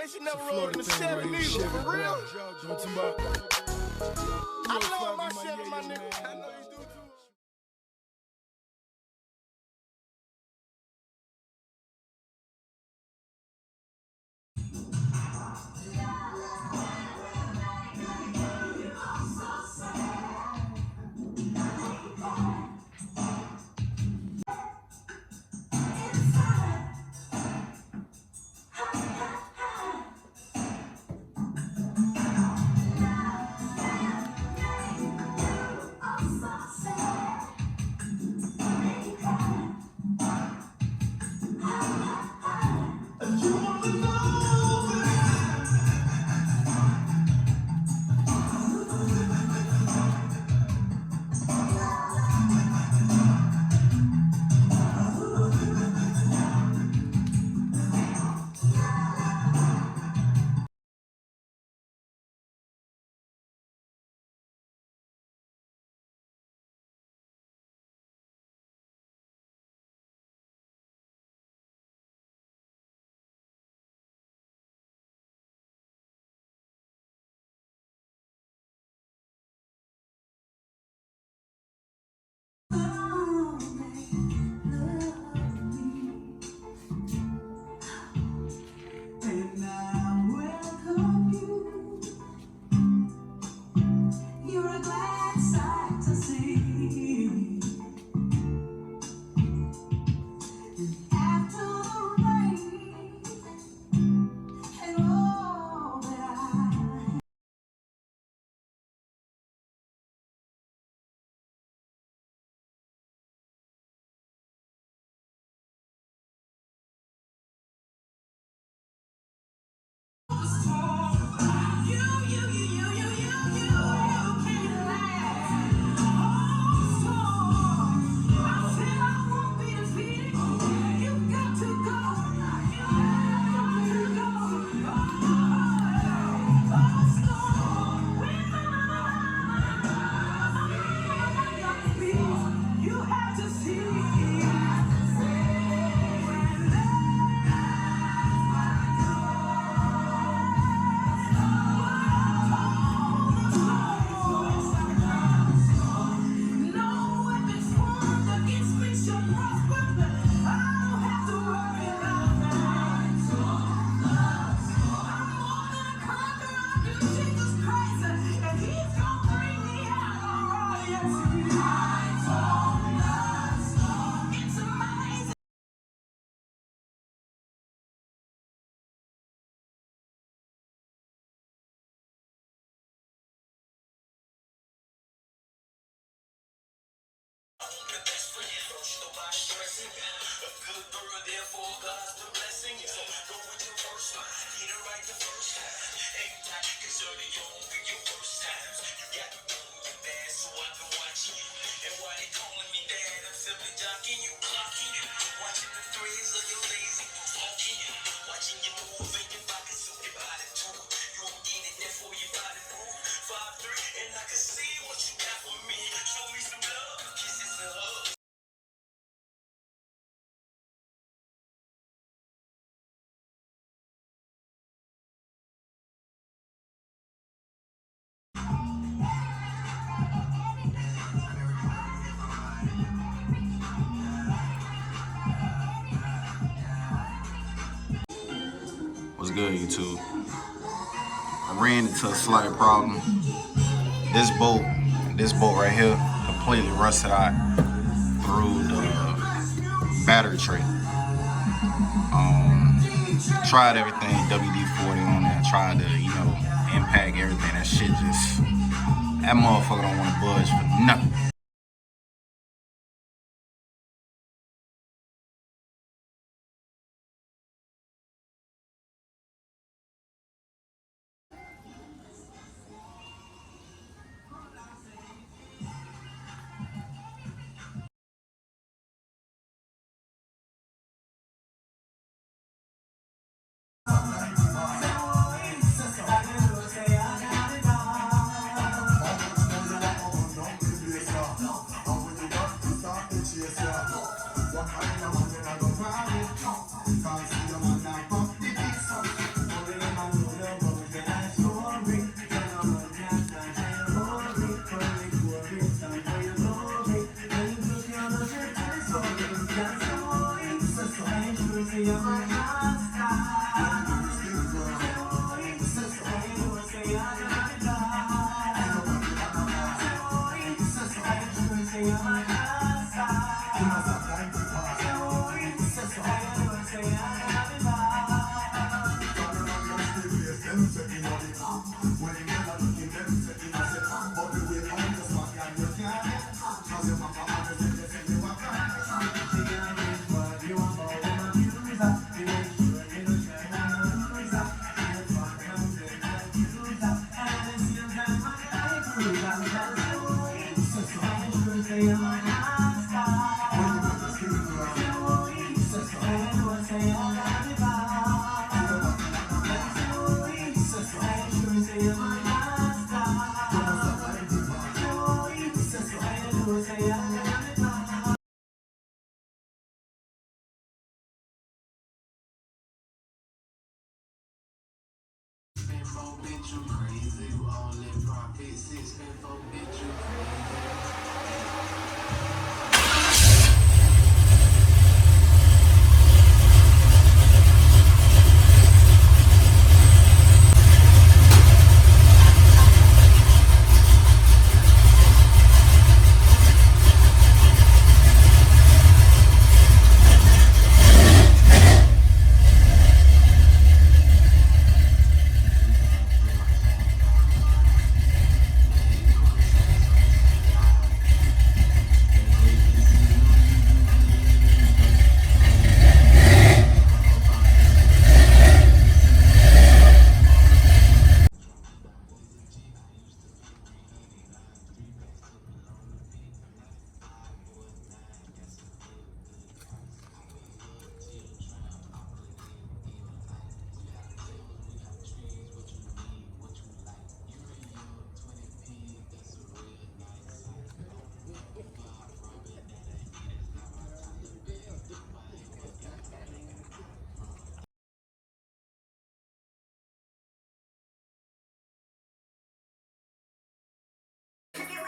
say she never rolled in the Chevy neither. For real? I love my Chevy, my nigga. I know you do too. What's good, YouTube? I ran into a slight problem. This bolt right here completely rusted out through the battery tray. Tried everything, WD-40 on there, tried to, impact everything. That shit that motherfucker don't want to budge for nothing.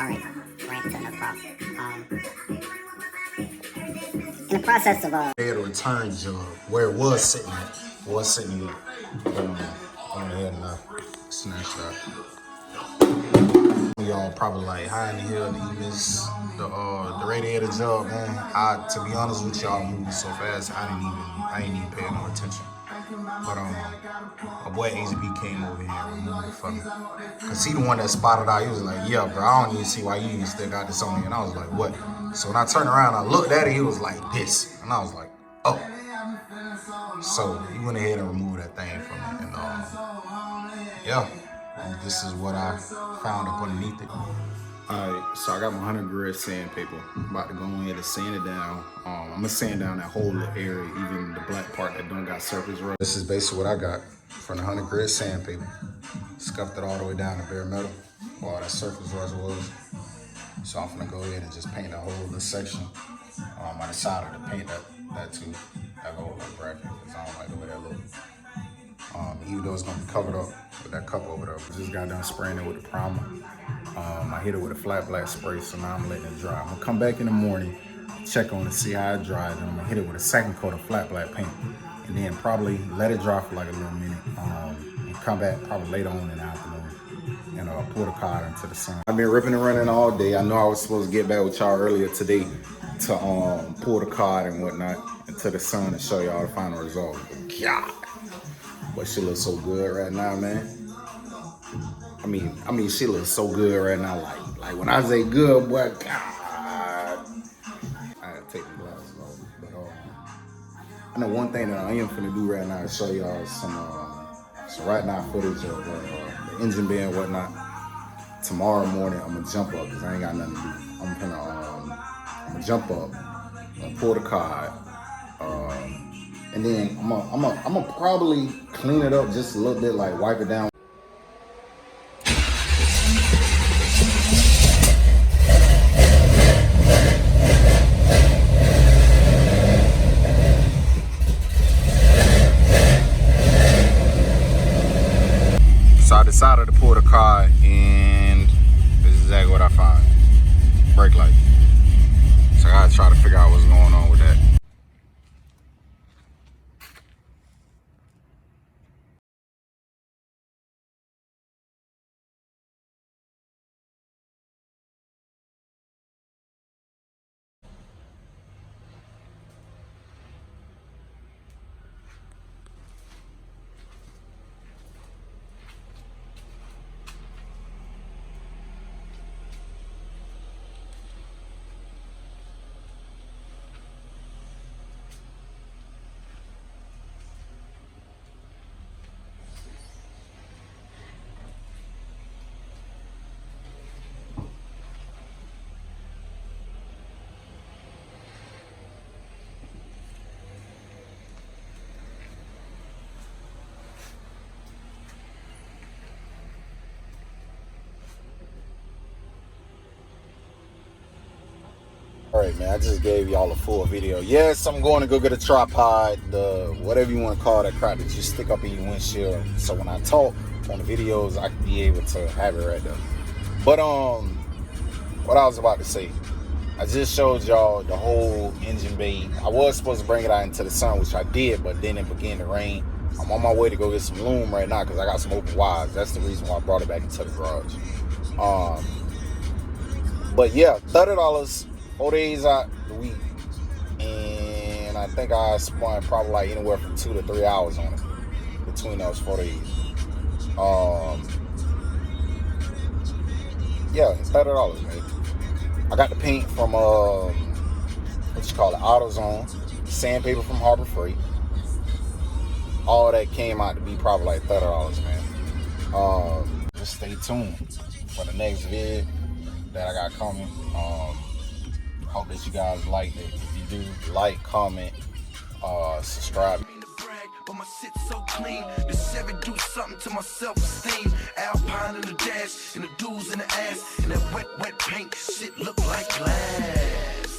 Alright, right into the process. In the process of They had a return job where it was sitting at. It was sitting on the head now. Snapshot. Y'all probably like, how in the hell do you miss the radiator job, man? To be honest with y'all, moving so fast, I ain't even paying no attention. But my boy AZB came over here and removed it for me. Cause he the one that spotted out. He was like, yeah, bro, I don't even see why you even still got this on here. And I was like, what? So when I turned around, I looked at it, he was like this. And I was like, oh. So he went ahead and removed that thing from me. And yeah, this is what I found up underneath it. Alright, so I got my 100 grit sandpaper. I'm about to go ahead and sand it down. I'm gonna sand down that whole little area, even the black part that don't got surface rust. This is basically what I got from the 100 grit sandpaper. Scuffed it all the way down to bare metal, where all that surface rust was. So I'm gonna go ahead and just paint the whole little section. I decided to paint that too, that whole little bracket, because I don't like the way that looks. Even though it's gonna be covered up with that cup over there. I just got done spraying it with the primer. I hit it with a flat black spray, so now I'm letting it dry. I'm gonna come back in the morning, check on it, see how it dried, and I'm gonna hit it with a second coat of flat black paint, and then probably let it dry for like a little minute, and come back probably later on in the afternoon, and pour the card into the sun. I've been ripping and running all day. I know I was supposed to get back with y'all earlier today to pour the card and whatnot into the sun and show y'all the final result. God, but she looks so good right now, man. I mean, she looks so good right now. Like when I say good, boy, God. I had to take the glasses off. But I know one thing that I am finna do right now is show y'all some right now footage of the engine bay and whatnot. Tomorrow morning, I'm gonna jump up because I ain't got nothing to do. I'm gonna jump up, I'm gonna pour the card, and then I'm gonna probably clean it up just a little bit, like wipe it down. So I decided to pull the card, and this is exactly what I found. Brake light. So I gotta try to figure out what's going on with that. Alright, man, I just gave y'all a full video. Yes, I'm going to go get a tripod, the whatever you want to call that crap that you stick up in your windshield. So when I talk on the videos, I can be able to have it right there. But what I was about to say, I just showed y'all the whole engine bay. I was supposed to bring it out into the sun, which I did, but then it began to rain. I'm on my way to go get some loom right now because I got some open wires. That's the reason why I brought it back into the garage. But yeah, $30, 4 days out the week, and I think I spent probably like anywhere from 2 to 3 hours on it between those 4 days. Yeah, it's $30, man. I got the paint from what you call it, AutoZone, sandpaper from Harbor Freight. All that came out to be probably like $30, man. Just stay tuned for the next vid that I got coming. Hope that you guys liked it. If you do, like, comment, subscribe. But my shit so clean, the Chevy do something to my self-esteem. Alpine in the dash, and the dudes in the ass, and that wet paint shit look like glass.